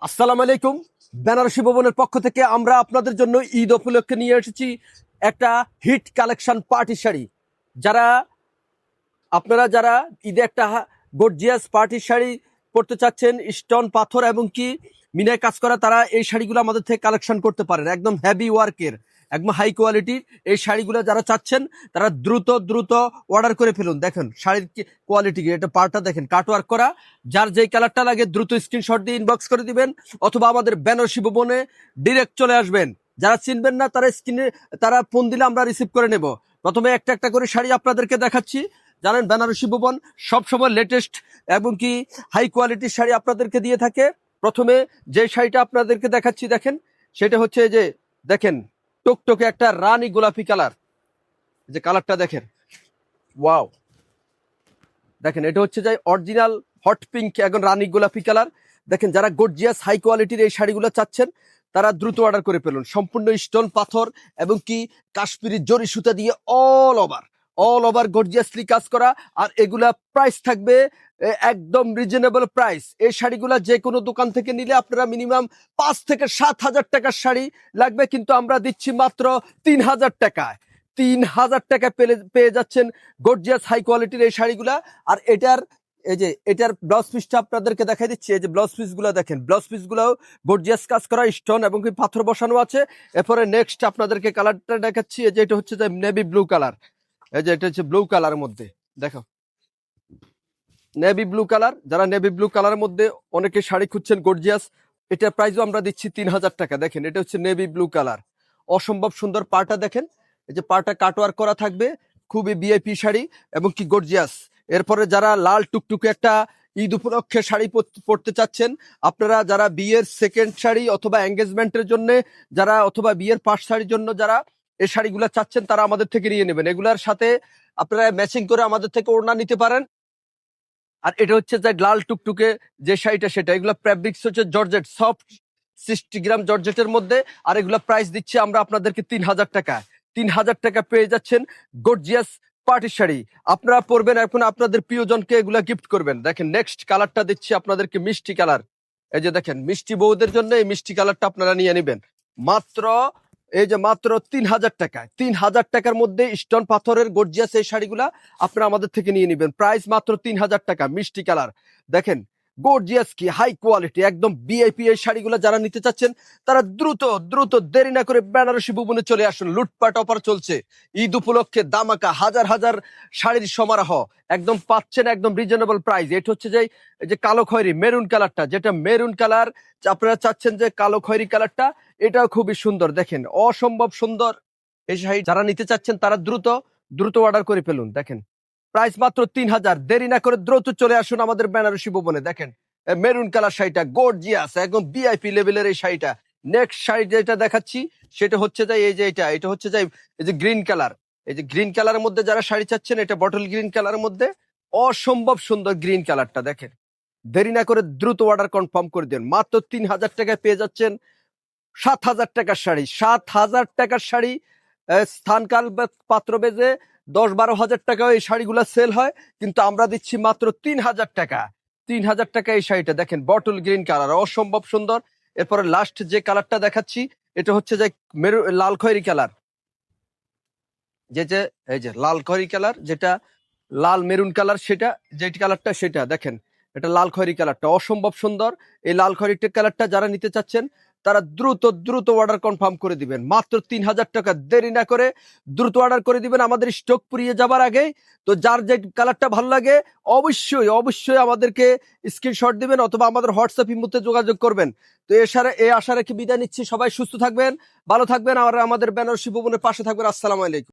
আসসালামু আলাইকুম। বেনারসি ভবনের পক্ষ থেকে আমরা আপনাদের জন্য ঈদ উপলক্ষে নিয়ে এসেছি একটা হিট কালেকশন পার্টি শাড়ি। যারা যারা ঈদে একটা গর্জিয়াস পার্টি শাড়ি পরতে চাচ্ছেন, স্টোন পাথর এবং কি মিনায় কাজ করা, তারা এই শাড়িগুলো আমাদের থেকে কালেকশন করতে পারেন। একদম হেভি ওয়ার্কের, একদম হাই কোয়ালিটির এই শাড়িগুলো যারা চাচ্ছেন তারা দ্রুত দ্রুত অর্ডার করে ফেলুন। দেখেন শাড়ির কোয়ালিটি, এটা পার্টটা দেখেন কাটওয়ার্ক করা। যার যেই কালারটা লাগে দ্রুত স্ক্রিনশট দিয়ে ইনবক্স করে দিবেন, অথবা আমাদের বেনারসি ভবনে ডিরেক্ট চলে আসবেন। যারা চিনবেন না তারা ফোন দিলে আমরা রিসিভ করে নেব। প্রথমে একটা একটা করে শাড়ি আপনাদেরকে দেখাচ্ছি। জানেন বেনারসি ভুবন সবসময় লেটেস্ট এবং কি হাই কোয়ালিটির শাড়ি আপনাদেরকে দিয়ে থাকে। প্রথমে যে শাড়িটা আপনাদেরকে দেখাচ্ছি দেখেন, সেটা হচ্ছে যে দেখেন টকটকে একটা রানী গোলাপি কালার। যে কালারটা দেখেন, ওয়াও, দেখেন এটা হচ্ছে যে অরিজিনাল হট পিঙ্ক এবং রানী গোলাপি কালার। দেখেন যারা গর্জিয়াস হাই কোয়ালিটির এই শাড়িগুলো চাচ্ছেন তারা দ্রুত অর্ডার করে ফেলুন। সম্পূর্ণ স্টোন পাথর এবং কি কাশ্মীরি জরি সুতা দিয়ে অল ওভার গর্জিয়াসলি কাজ করা। আর এগুলা প্রাইস থাকবে একদম রিজনেবল প্রাইস। এই শাড়িগুলা যে কোনো দোকান থেকে নিলে আপনারা মিনিমাম 5 থেকে 7 হাজার টাকার শাড়ি লাগবে, কিন্তু আমরা দিচ্ছি মাত্র 3,000 টাকায়। 3,000 টাকা পেয়ে যাচ্ছেন গর্জিয়াস হাই কোয়ালিটির এই শাড়িগুলা। আর এটার ব্লাউজ পিসটা আপনাদেরকে দেখাই দিচ্ছি। এই যে ব্লাউজ পিস গুলা দেখেন, ব্লাউজ পিস গুলাও গর্জিয়াস কাজ করা, স্টোন এবং পাথর বসানো আছে। এরপরে নেক্সট আপনাদেরকে কালারটা দেখাচ্ছি। এই যে এটা হচ্ছে যে নেভি ব্লু কালার। এই যে এটা হচ্ছে ব্লু কালারের মধ্যে, দেখো নেভি ব্লু কালার। যারা নেভি ব্লু কালারের মধ্যে অনেকে শাড়ি খুঁজছেন গর্জিয়াস, এটার প্রাইসও আমরা দিচ্ছি 3,000 টাকা। দেখেন এটা হচ্ছে নেভি ব্লু কালার, অসম্ভব সুন্দর। পাটা দেখেন, এই যে পাটা কাটওয়ার্ক করা থাকবে, খুবই ভিআইপি শাড়ি এবং কি গর্জিয়াস। এরপরে যারা লাল টুকটুকে একটা ঈদ উপলক্ষে শাড়ি পরতে চাচ্ছেন, আপনারা যারা বিয়ের সেকেন্ড শাড়ি অথবা এঙ্গেজমেন্টের জন্য, যারা অথবা বিয়ের পাশ শাড়ির জন্য যারা এই শাড়িগুলো চাচ্ছেন তারা আমাদের থেকে নিয়ে নেবেন। এগুলার সাথে আপনারা ম্যাচিং করে আমাদের থেকে ওড়না নিতে পারেন। আর এটা হচ্ছে যে লাল টুকটুকে যে শাড়িটা, সেটা এগুলো ফ্যাব্রিক্স হচ্ছে জর্জেট, সফট 60 গ্রাম জর্জেটের মধ্যে। আর এগুলো প্রাইস দিচ্ছি আমরা আপনাদেরকে 3,000 টাকা। 3,000 টাকা পেয়ে যাচ্ছেন গর্জিয়াস পার্টি শাড়ি। আপনারা পরবেন, এখন আপনাদের প্রিয়জনকে এগুলা গিফট করবেন। দেখেন নেক্সট কালারটা দিচ্ছি আপনাদেরকে, মিষ্টি কালার। এই যে দেখেন মিষ্টি বউদের জন্য এই মিষ্টি কালারটা আপনারা নিয়ে নেবেন মাত্র, এই যে মাত্র 3,000 টাকায়। 3,000 টাকার মধ্যে স্টোন পাথরের গর্জিয়াস এই শাড়িগুলা আপনারা আমাদের থেকে নিয়ে নেবেন। প্রাইস মাত্র 3,000 টাকা। মিষ্টি কালার দেখেন, গর্জিয়াস কি হাই কোয়ালিটি, একদম ভিআইপি এই শাড়িগুলো যারা নিতে চাচ্ছেন তারা দ্রুত দ্রুত দেরি না করে বেনারসি ভুবনে চলে আসুন। লুটপাট অফার চলছে ঈদ উপলক্ষে, দামাকা হাজার হাজার শাড়ির সমারোহ একদম পাচ্ছেন একদম রিজনেবল প্রাইস। এটা হচ্ছে যে এই যে কালো খয়েরি মেরুন কালারটা, যেটা মেরুন কালার আপনারা চাচ্ছেন যে কালো খয়েরি কালারটা, এটাও খুবই সুন্দর। দেখেন অসম্ভব সুন্দর এই শাড়ি। যারা নিতে চাচ্ছেন তারা দ্রুত দ্রুত অর্ডার করে ফেলুন। দেখেন প্রাইস মাত্র 3,000। দেরি না করে দ্রুত চলে আসুন আমাদের বেনারসি ভবনে। দেখেন মেরুন কালার শাড়িটা গর্জিয়াস একদম ভিআইপি লেভেলের এই শাড়িটা। নেক্সট শাড়ি যেটা দেখাচ্ছি সেটা হচ্ছে যে এই যে এটা হচ্ছে যে এই যে গ্রিন কালার। এই যে গ্রিন কালারের মধ্যে যারা শাড়ি চাচ্ছেন, এটা বটল গ্রিন কালারের মধ্যে অসম্ভব সুন্দর গ্রিন কালারটা। দেখেন দেরি না করে দ্রুত অর্ডার কনফার্ম করে দিন। মাত্র 3,000 টাকায় পেয়ে যাচ্ছেন 7,000 টাকার শাড়ি। 7,000 টাকার শাড়ি, স্থানকাল পাত্র বেজে 10-12 হাজার টাকাও এই শাড়িগুলো সেল হয়, কিন্তু আমরা দিচ্ছি মাত্র 3,000 টাকা। 3,000 টাকা এই শাড়িটা। দেখেন বটল গ্রিন কালার, অসম্ভব সুন্দর। এরপরে লাস্ট যে কালারটা দেখাচ্ছি এটা হচ্ছে যে লাল খয়েরি কালার। এই যে লাল খয়েরি কালার, যেটা লাল মেরুন কালার, সেটা যে কালারটা সেটা দেখেন, এটা লাল খয়েরি কালারটা অসম্ভব সুন্দর। এই লাল খয়েরি কালারটা যারা নিতে চাচ্ছেন তারা দ্রুত দ্রুত অর্ডার কনফার্ম করে দিবেন মাত্র 3,000 টাকা। দেরি না করে দ্রুত অর্ডার করে দিবেন আমাদের স্টক পুড়িয়ে যাবার আগে। তো যার যে কালারটা ভালো লাগে অবশ্যই অবশ্যই আমাদেরকে স্ক্রিনশট দিবেন অথবা আমাদের হোয়াটসঅ্যাপ ইমোতে যোগাযোগ করবেন। তো এই আশা রেখে বিদায় নিচ্ছি। সবাই সুস্থ থাকবেন, ভালো থাকবেন আর আমাদের বেনারসি ভবনের পাশে থাকবেন। আসসালামু আলাইকুম।